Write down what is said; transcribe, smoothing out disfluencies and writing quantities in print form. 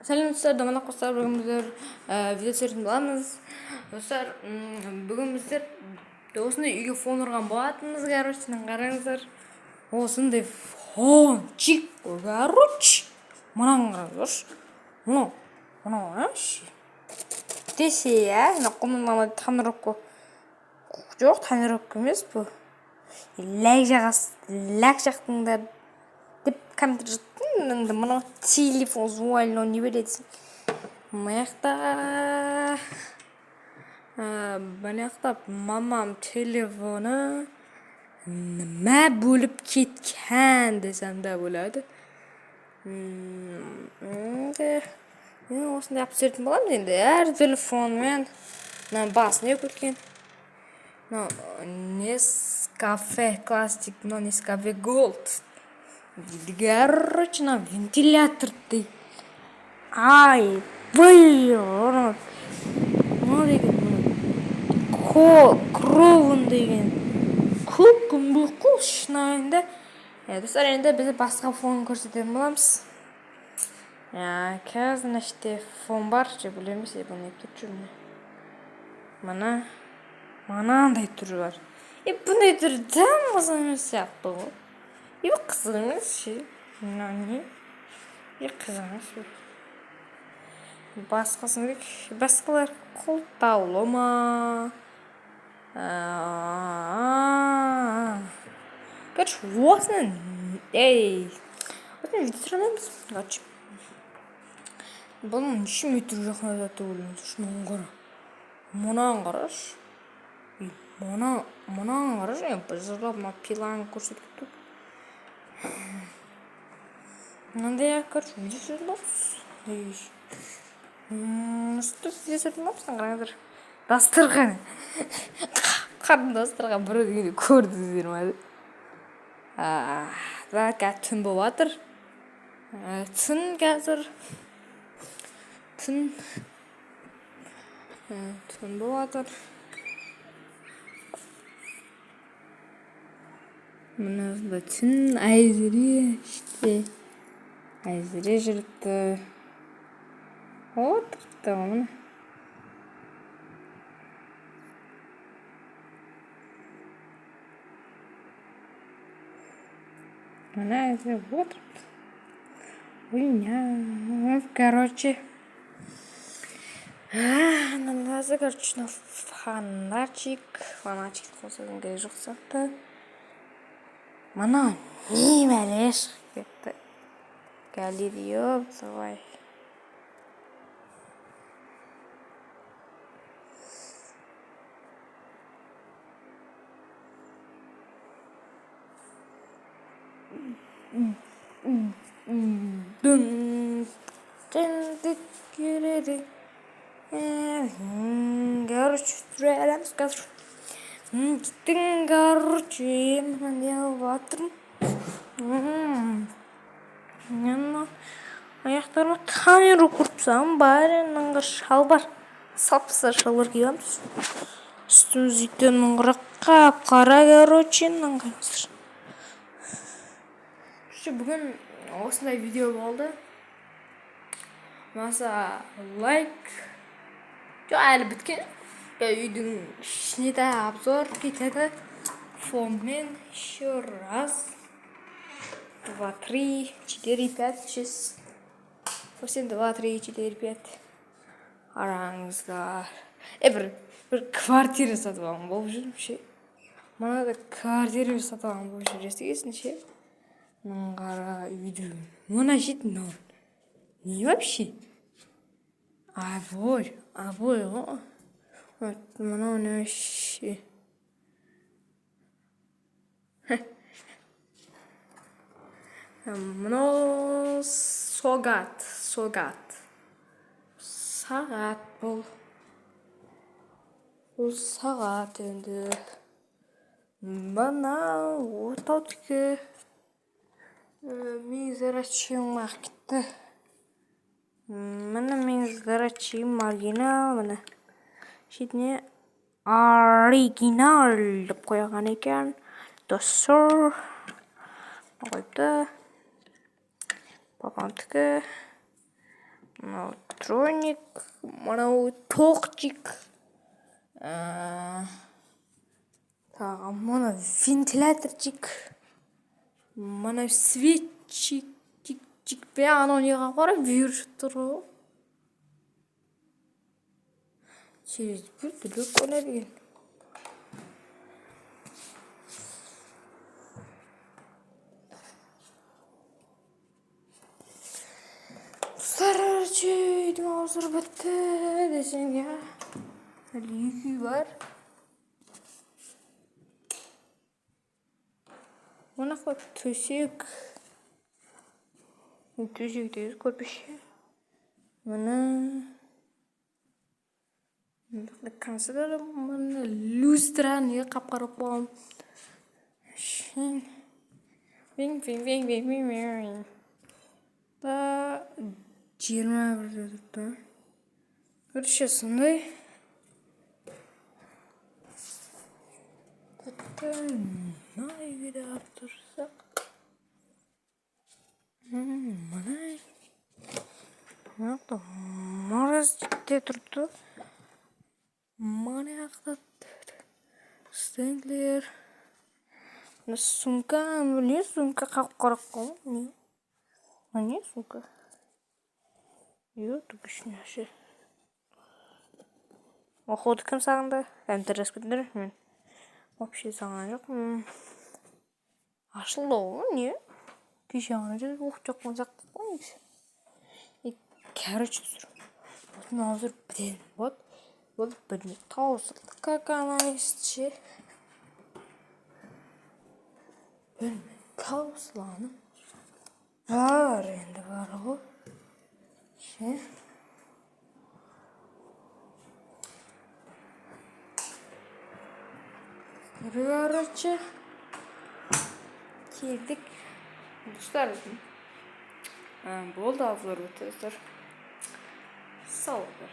Сәлем достар, домалақ қостар, бүгін біздер видео түсіретін боламыз. Достар, бүгін біздер осындай үйге фон ұрған болатынбыз, қараңыздар. Осындай фончик, мынаны қараңыздаршы. Мынау десе, қолданбаған тонировка жоқ, тонировка емес бұл. Ләк жақтыңдар деп комментар жазыппын. Енді мынау телефон звуальный не береді. Мына мамам телефоны нема бөліп кеткен десем де болады. Осындай алып түсіретін боламыз енді. Әр телефонмен басын өкілген. Нескафе классик, Нескафе голд. На вентилятор ты. Ай, блин. Кровын деген. Көкім бұл шынайында. Достар, енді біз басқа фон көрсететін боламыз. Қазір нәште фон бар, білеміз, бұны ектіп жүрмін. Мынандай түрі бар. Бұндай түрі дәм қызымыз сияқты ғой. Қызыңыз ше. Қызыңыз ше. Басқалар қолдаулы ма? Осының видео түсіреміз. Бұның 3 метр жақын азаты өліміз. Мұнан қараш. Мұнан қараш. Бұзырлап пиланы көрсетіп тұр. Мынандай видео түсіреміз. Мұстып видео түсіреміз. Қараңыздар. Дастырған. Қарындастарға бір өткенде көрдіңіздер ме? Қазір түн болып жатыр. Түн қазір. Түн болып жатыр. Мына түн Айзере іште. Айзере жүріпті. Отырыпты ғымын. Мына Айзере отырыпты. Короче. Фонарчик қосудың керек жоқ сияқты. Мына не бәлеш кетті. Галерея давай. Короче, стреляемся, короче. Короче, делал ватру. Аяқтарыма камера құртсам, барыныңға шалбар. Сапса шалбар киеміз. Үстімізден мұңғыраққа қара, короче, наңғаймыз. Бүгін осындай видео болды. Маса лайк. Әлі біткен. Үйдің ішіне де обзор кетеді. Фонмен еще раз. 2, 3, 4, 5, 6. 2, 3, 4, 5. Араңыздар. Бір квартира сатып алған болып жүрмін ше. Мынада квартира сатып алған болып жүр. Естігесің ше. Қара үйдің. Мына жетін ол. Не вообще? Абой ғой. Мынау не ше. Мынау сағат. Сағат бұл. Бұл сағат енді. Мынау ортаутікі. Мен зарачиым ақытты. Мына мен зарачиым оригинал. Мына шетіне оригинал деп қойған екен. Достар. Қойды. Папантікі. мынау троник, мынау тоқчик, тағы мына вентиляторчик, мына светчик, чик-чик, анау неға қарай бүйір тұр ғой. Через бір түрлі қонадыген. Сарычы, демаусыр бітті десең, я. Әлі екі бар. Мына қой төсек. Төсек дейіз көрпеше. Мына консидер, мына люстра, неге қап-қарып қоғам. Вин. Ба 21 дедікті. Көрші сондай. Мынай кеді ап тұрсақ. Мынай. Мынақты мораз жікте тұрды. Манаяқта стендлер. Сумка, не сумка қап қарақ қоғам. Не? А не сумка? Йо, түгішін әші. Оқуды кім сағында? Әмтірес күндір мен. Вообще саған жоқ. Ашылды ғой, не? Кеше ағына жеді оқы жоқпан сақтық қой негізі. Короче, вот назыр біден. Вот біден таусылды. Как она естші? Біден таусыланы. Бар енді бар ғой. Ше. Короче. Келдік. Достар. Болды авзор өтіздір. Сау болар.